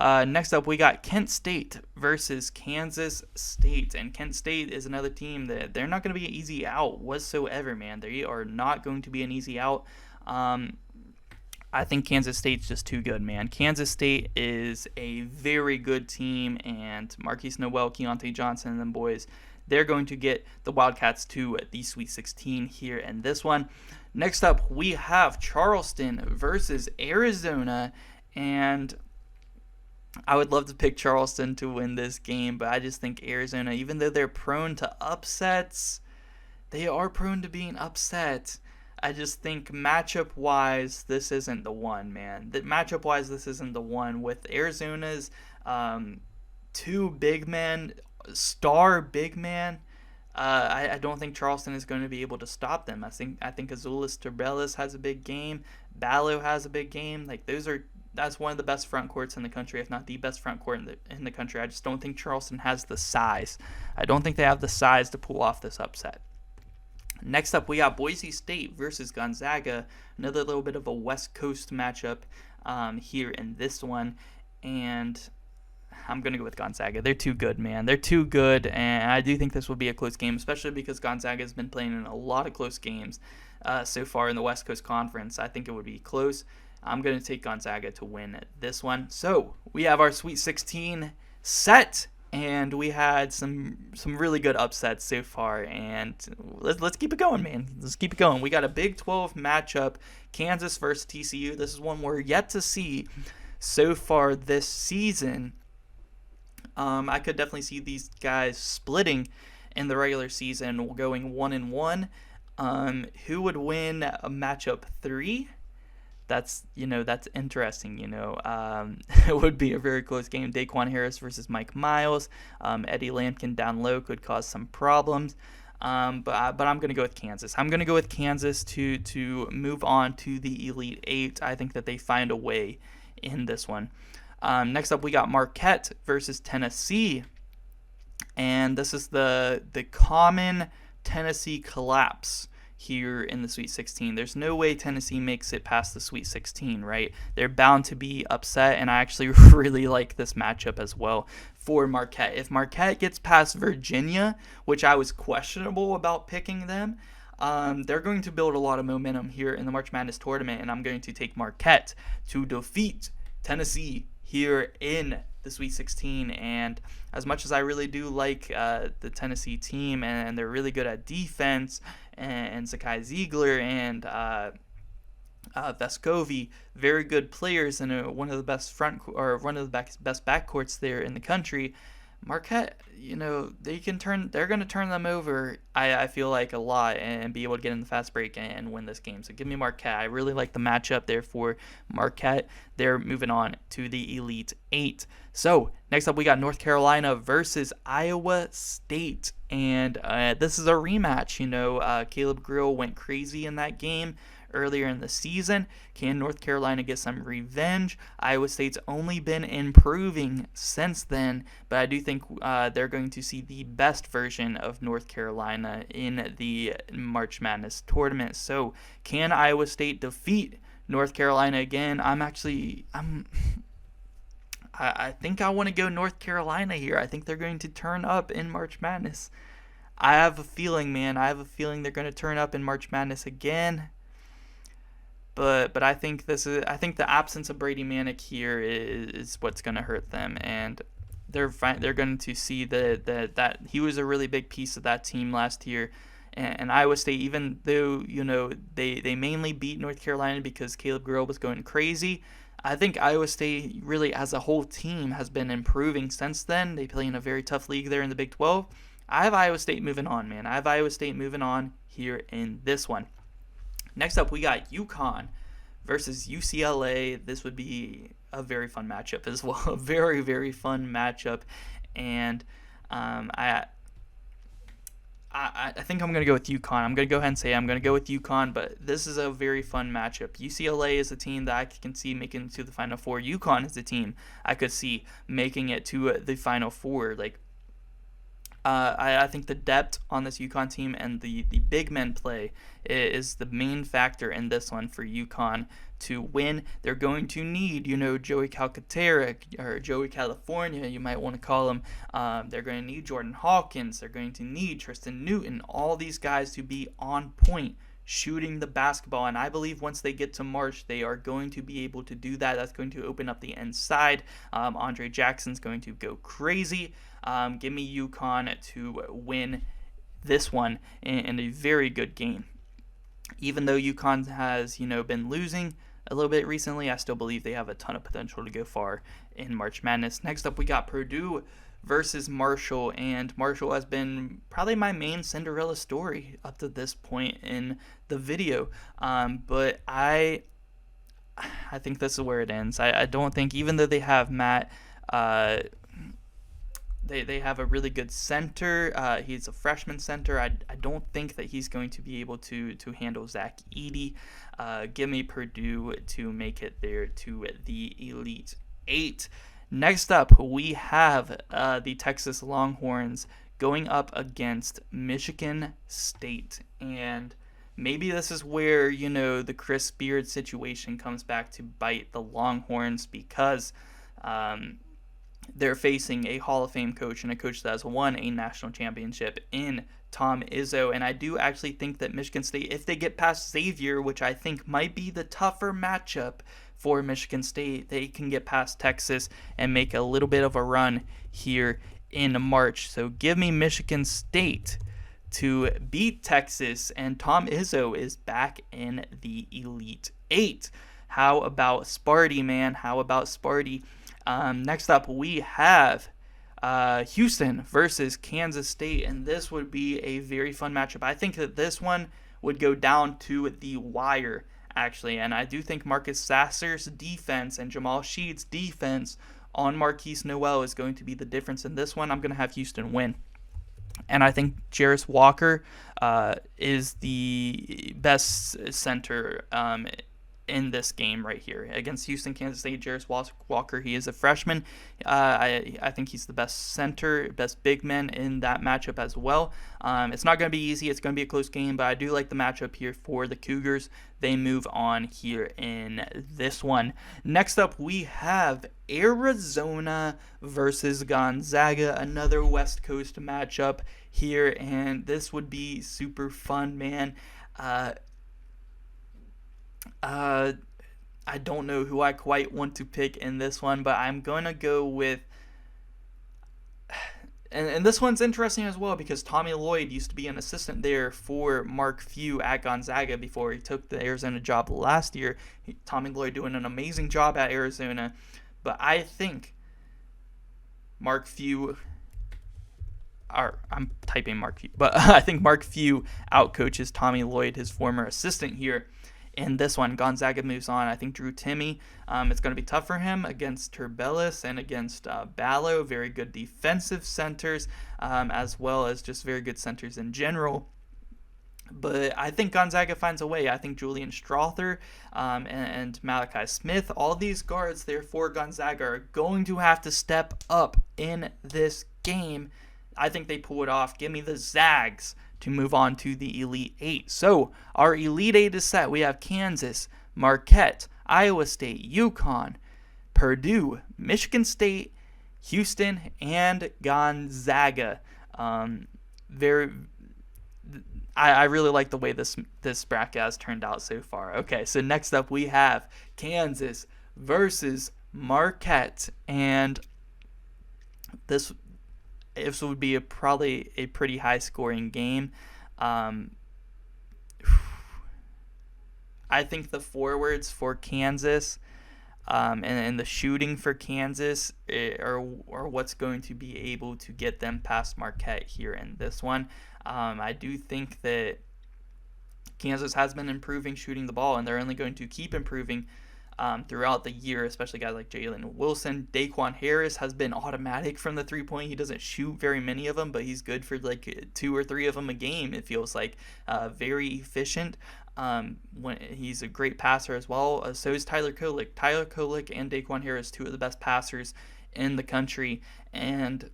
Next up, we got Kent State versus Kansas State, and Kent State is another team that they're not going to be an easy out whatsoever, man. They are not going to be an easy out. I think Kansas State's just too good, man. Kansas State is a very good team, and Marquise Noel, Keontae Johnson, and them boys, they're going to get the Wildcats to the Sweet 16 here in this one. Next up, we have Charleston versus Arizona, and I would love to pick Charleston to win this game, but I just think Arizona, even though they're prone to upsets, they are prone to being upset. I just think matchup-wise, this isn't the one, man. Matchup-wise, this isn't the one. With Arizona's two big men, star big man, I don't think Charleston is going to be able to stop them. I think Azulis Tubelis has a big game. Ballo has a big game. That's one of the best front courts in the country, if not the best front court in the country. I just don't think Charleston has the size. I don't think they have the size to pull off this upset. Next up, we got Boise State versus Gonzaga. Another little bit of a West Coast matchup here in this one. And I'm going to go with Gonzaga. They're too good, man. They're too good. And I do think this will be a close game, especially because Gonzaga has been playing in a lot of close games so far in the West Coast Conference. I think it would be close. I'm going to take Gonzaga to win this one. So we have our Sweet 16 set. And we had some really good upsets so far, and let's keep it going, man. Let's keep it going. We got a Big 12 matchup, Kansas versus TCU. This is one we're yet to see so far this season. I could definitely see these guys splitting in the regular season, going 1-1. Who would win a matchup 3? that's that's interesting. It would be a very close game. Daquan Harris versus Mike Miles. Eddie Lampkin down low could cause some problems. But I'm going to go with Kansas. I'm going to go with Kansas to move on to the Elite Eight. I think that they find a way in this one. Next up, we got Marquette versus Tennessee. And this is the common Tennessee collapse here in the Sweet 16. There's no way Tennessee makes it past the Sweet 16, right? They're bound to be upset, and I actually really like this matchup as well for Marquette. If Marquette gets past Virginia, which I was questionable about picking them, they're going to build a lot of momentum here in the March Madness tournament, and I'm going to take Marquette to defeat Tennessee here in the Sweet 16. And as much as I really do like the Tennessee team, and they're really good at defense, and Zakai Ziegler and Vescovi, very good players, and one of the best best backcourts there in the country. Marquette, they're going to turn them over, I feel like, a lot, and be able to get in the fast break and win this game. So give me Marquette. I really like the matchup there for Marquette. They're moving on to the Elite Eight. So next up, we got North Carolina versus Iowa State. And this is a rematch. Caleb Grill went crazy in that game earlier in the season. Can North Carolina get some revenge? Iowa State's only been improving since then, but I do think they're going to see the best version of North Carolina in the March Madness tournament. So can Iowa State defeat North Carolina again? I think I want to go North Carolina here. I think they're going to turn up in March Madness. I have a feeling, man. They're going to turn up in March Madness again. But I think the absence of Brady Manick here is what's going to hurt them, and they're going to see that he was a really big piece of that team last year. And Iowa State, even though they mainly beat North Carolina because Caleb Grill was going crazy, I think Iowa State really as a whole team has been improving since then. They play in a very tough league there in the Big 12. I have Iowa State moving on, man. I have Iowa State moving on here in this one. Next up, we got UConn versus UCLA. This would be a very fun matchup as well. A very, very fun matchup. And I think I'm going to go with UConn. I'm going to go ahead and say I'm going to go with UConn, but this is a very fun matchup. UCLA is a team that I can see making it to the Final Four. UConn is a team I could see making it to the Final Four. I think the depth on this UConn team and the big men play is the main factor in this one for UConn to win. They're going to need, Joey Calcaterra, or Joey California, you might want to call him. They're going to need Jordan Hawkins. They're going to need Tristan Newton, all these guys to be on point shooting the basketball, and I believe once they get to March, they are going to be able to do that. That's going to open up the inside. Andre Jackson's going to go crazy. Give me UConn to win this one in a very good game. Even though UConn has, been losing a little bit recently, I still believe they have a ton of potential to go far in March Madness. Next up, we got Purdue versus Marshall, and Marshall has been probably my main Cinderella story up to this point in the video. But I think this is where it ends. I don't think, even though they have Matt, they have a really good center. He's a freshman center. I don't think that he's going to be able to handle Zach Edey. Give me Purdue to make it there to the Elite Eight. Next up, we have the Texas Longhorns going up against Michigan State. And maybe this is where, the Chris Beard situation comes back to bite the Longhorns, because they're facing a Hall of Fame coach and a coach that has won a national championship in Tom Izzo. And I do actually think that Michigan State, if they get past Xavier, which I think might be the tougher matchup for Michigan State, they can get past Texas and make a little bit of a run here in March. So give me Michigan State to beat Texas, and Tom Izzo is back in the Elite Eight. How about Sparty, man? How about Sparty? Next up, we have Houston versus Kansas State, and this would be a very fun matchup. I think that this one would go down to the wire actually. And I do think Marcus Sasser's defense and Jamal Sheed's defense on Marquise Noel is going to be the difference in this one. I'm going to have Houston win. And I think Jarris Walker is the best center in this game right here. Against Houston, Kansas State, Jarris Walker, he is a freshman. I think he's the best center, best big man in that matchup as well. It's not going to be easy. It's going to be a close game, but I do like the matchup here for the Cougars. They move on here in this one. Next up, we have Arizona versus Gonzaga, another West Coast matchup here, and this would be super fun, man. I don't know who I quite want to pick in this one, but I'm going to go with... And this one's interesting as well because Tommy Lloyd used to be an assistant there for Mark Few at Gonzaga before he took the Arizona job last year. Tommy Lloyd doing an amazing job at Arizona. But I think Mark Few... I'm typing Mark Few. But I think Mark Few outcoaches Tommy Lloyd, his former assistant here. In this one, Gonzaga moves on. I think Drew Timme, it's going to be tough for him against Turbellis and against Ballo. Very good defensive centers, as well as just very good centers in general. But I think Gonzaga finds a way. I think Julian Strother and Malachi Smith, all these guards there for Gonzaga are going to have to step up in this game. I think they pull it off. Give me the Zags to move on to the Elite Eight. So our Elite Eight is set. We have Kansas, Marquette, Iowa State, UConn, Purdue, Michigan State, Houston, and Gonzaga. I really like the way this bracket has turned out so far. Okay, so next up we have Kansas versus Marquette, and this would be probably a pretty high-scoring game. I think the forwards for Kansas and the shooting for Kansas are what's going to be able to get them past Marquette here in this one. I do think that Kansas has been improving shooting the ball, and they're only going to keep improving throughout the year, especially guys like Jalen Wilson. Daquan Harris has been automatic from the three-point. He doesn't shoot very many of them, but he's good for like 2 or 3 of them a game, it feels like. Very efficient. When he's a great passer as well. So is Tyler Kolek. Tyler Kolek and Daquan Harris, 2 of the best passers in the country. And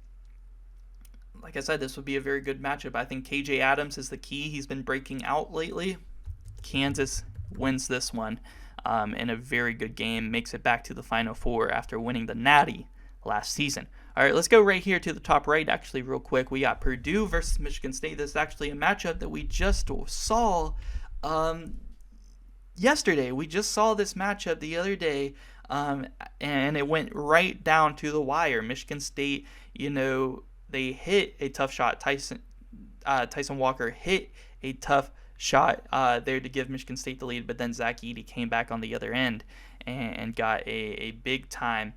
like I said, this would be a very good matchup. I think KJ Adams is the key. He's been breaking out lately. Kansas wins this one in a very good game, makes it back to the Final Four after winning the Natty last season. All right, let's go right here to the top right, actually, real quick. We got Purdue versus Michigan State. This is actually a matchup that we just saw yesterday. We just saw this matchup the other day, and it went right down to the wire. Michigan State, they hit a tough shot. Tyson Walker hit a tough shot there to give Michigan State the lead, but then Zach Edey came back on the other end and got a big-time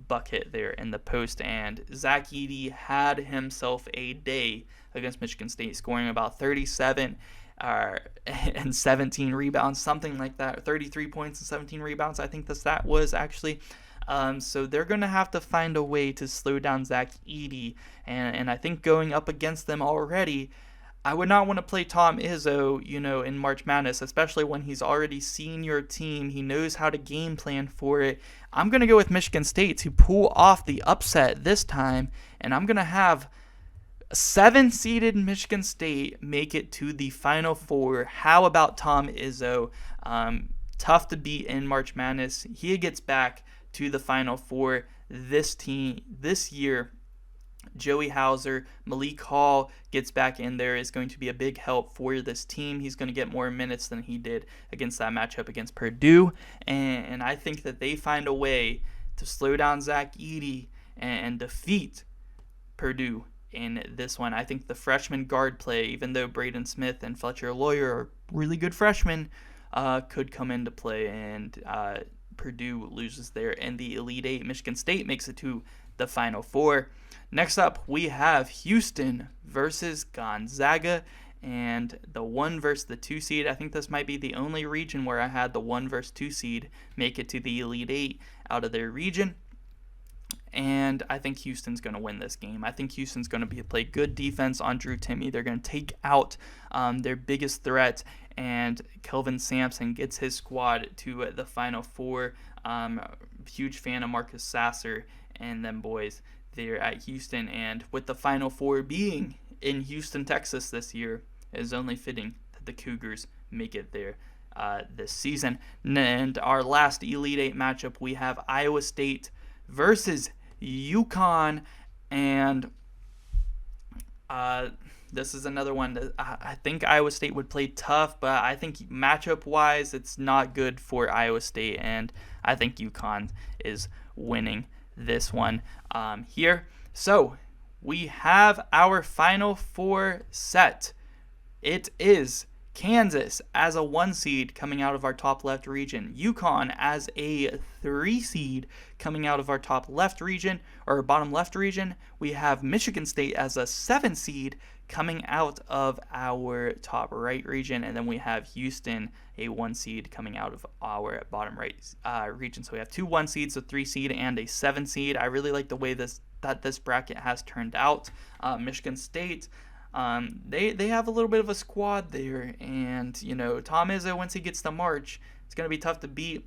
bucket there in the post. And Zach Edey had himself a day against Michigan State, scoring about 37 and 17 rebounds, something like that. 33 points and 17 rebounds, I think the stat was actually. So they're going to have to find a way to slow down Zach Edey. And I think going up against them already, I would not want to play Tom Izzo, in March Madness, especially when he's already seen your team. He knows how to game plan for it. I'm going to go with Michigan State to pull off the upset this time, and I'm going to have 7-seeded Michigan State make it to the Final Four. How about Tom Izzo? Tough to beat in March Madness. He gets back to the Final Four this year. Joey Hauser, Malik Hall gets back in there, is going to be a big help for this team. He's going to get more minutes than he did against that matchup against Purdue. And I think that they find a way to slow down Zach Edey and defeat Purdue in this one. I think the freshman guard play, even though Braden Smith and Fletcher Lawyer are really good freshmen, could come into play, and Purdue loses there in the Elite Eight. Michigan State makes it to the Final Four. Next up, we have Houston versus Gonzaga, and the 1 versus the 2 seed. I think this might be the only region where I had the 1 versus 2 seed make it to the Elite 8 out of their region. And I think Houston's going to win this game. I think Houston's going to play good defense on Drew Timme. They're going to take out their biggest threat, and Kelvin Sampson gets his squad to the Final Four. Huge fan of Marcus Sasser and them boys there at Houston. And with the Final Four being in Houston, Texas this year, it is only fitting that the Cougars make it there this season. And our last Elite 8 matchup, we have Iowa State versus UConn, and this is another one that I think Iowa State would play tough, but I think matchup-wise, it's not good for Iowa State, and I think UConn is winning this one here. So we have our Final Four set. It is Kansas as a 1 seed coming out of our top left region. UConn as a 3 seed coming out of our top left region, or bottom left region. We have Michigan State as a 7 seed coming out of our top right region. And then we have Houston, a 1 seed coming out of our bottom right region. So we have 2 1 seeds, a 3 seed, and a 7 seed. I really like the way this bracket has turned out. Michigan State, they have a little bit of a squad there, and Tom Izzo, once he gets to March, it's going to be tough to beat.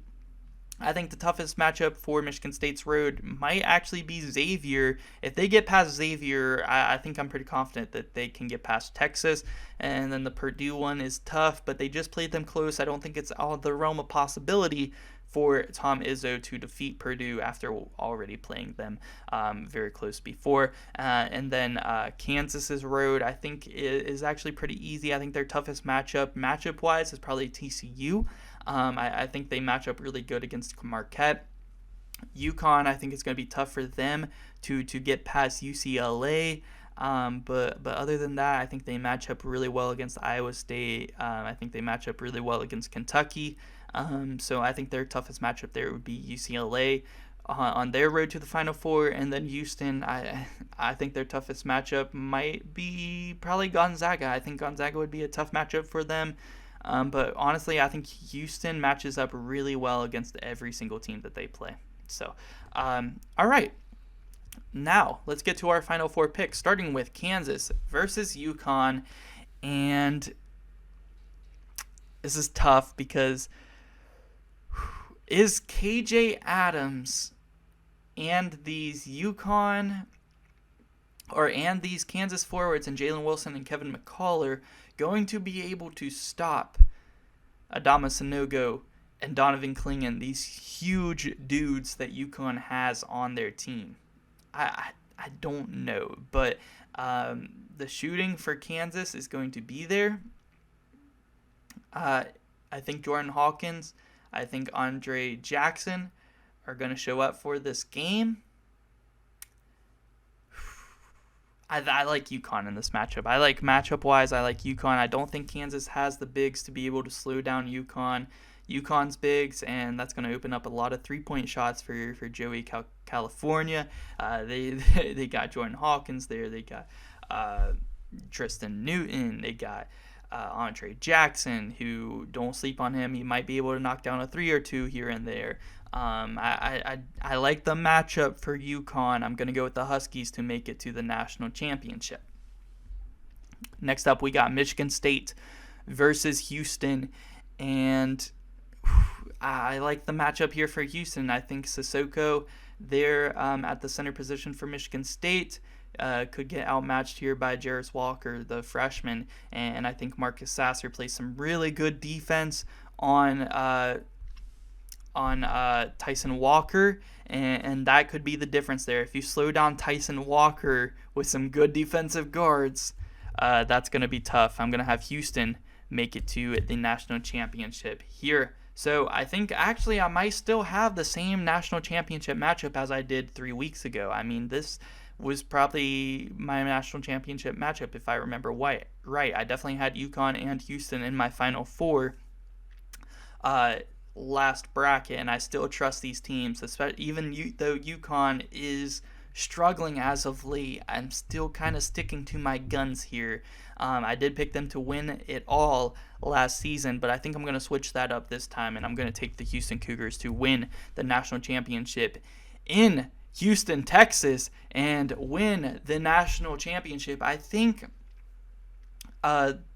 I think the toughest matchup for Michigan State's road might actually be Xavier. If they get past Xavier, I think I'm pretty confident that they can get past Texas. And then the Purdue one is tough, but they just played them close. I don't think it's out of the realm of possibility for Tom Izzo to defeat Purdue after already playing them very close before. And then Kansas's road, I think, is actually pretty easy. I think their toughest matchup-wise, is probably TCU. I think they match up really good against Marquette. UConn, I think it's going to be tough for them to get past UCLA. But other than that, I think they match up really well against Iowa State. I think they match up really well against Kentucky. So I think their toughest matchup there would be UCLA on their road to the Final Four. And then Houston, I think their toughest matchup might be probably Gonzaga. I think Gonzaga would be a tough matchup for them. But honestly, I think Houston matches up really well against every single team that they play. So, all right. Now, let's get to our Final Four picks, starting with Kansas versus UConn. And this is tough because is KJ Adams and these UConn and these Kansas forwards and Jalen Wilson and Kevin McCullough going to be able to stop Adama Sanogo and Donovan Clingan, these huge dudes that UConn has on their team? I don't know, but the shooting for Kansas is going to be there. I think Jordan Hawkins, I think Andre Jackson are going to show up for this game. I like UConn in this matchup. I like matchup-wise, I like UConn. I don't think Kansas has the bigs to be able to slow down UConn's bigs, and that's going to open up a lot of three-point shots for Joey California. They got Jordan Hawkins there. They got Tristan Newton. They got Andre Jackson, who, don't sleep on him. He might be able to knock down a 3 or 2 here and there. I like the matchup for UConn. I'm going to go with the Huskies to make it to the national championship. Next up, we got Michigan State versus Houston, and I like the matchup here for Houston. I think Sissoko there at the center position for Michigan State could get outmatched here by Jarris Walker, the freshman, and I think Marcus Sasser plays some really good defense on Tyson Walker, and that could be the difference there. If you slow down Tyson Walker with some good defensive guards, that's going to be tough. I'm going to have Houston make it to the national championship here. So I think actually I might still have the same national championship matchup as I did 3 weeks ago. I mean, this was probably my national championship matchup if I remember right. I definitely had UConn and Houston in my Final Four last bracket, and I still trust these teams, even though UConn is struggling as of late. I'm still kind of sticking to my guns here. I did pick them to win it all last season, but I think I'm going to switch that up this time, and I'm going to take the Houston Cougars to win the national championship in Houston, Texas, and win the national championship. I think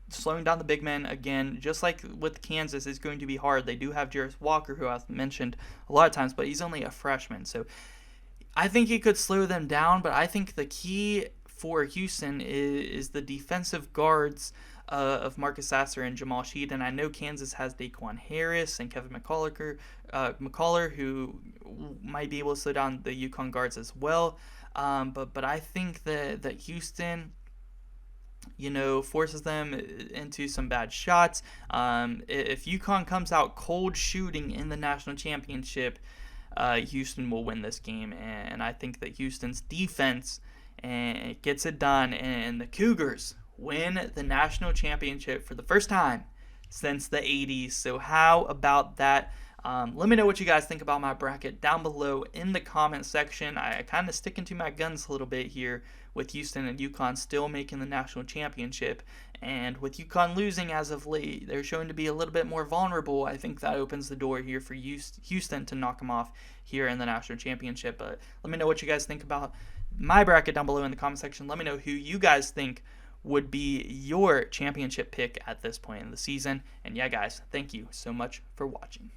slowing down the big men again, just like with Kansas, is going to be hard. They do have Jarris Walker, who I've mentioned a lot of times, but he's only a freshman, so I think he could slow them down. But I think the key for Houston is the defensive guards of Marcus Sasser and Jamal Sheed. And I know Kansas has Daquan Harris and Kevin McCullough, who might be able to slow down the UConn guards as well. But I think that Houston, forces them into some bad shots. If UConn comes out cold shooting in the national championship, Houston will win this game. And I think that Houston's defense gets it done, and the Cougars win the national championship for the first time since the 80s. So how about that? Let me know what you guys think about my bracket down below in the comment section. I kind of sticking to my guns a little bit here with Houston and UConn still making the national championship. And with UConn losing as of late, they're showing to be a little bit more vulnerable. I think that opens the door here for Houston to knock them off here in the national championship. But let me know what you guys think about my bracket down below in the comment section. Let me know who you guys think would be your championship pick at this point in the season. And yeah, guys, thank you so much for watching.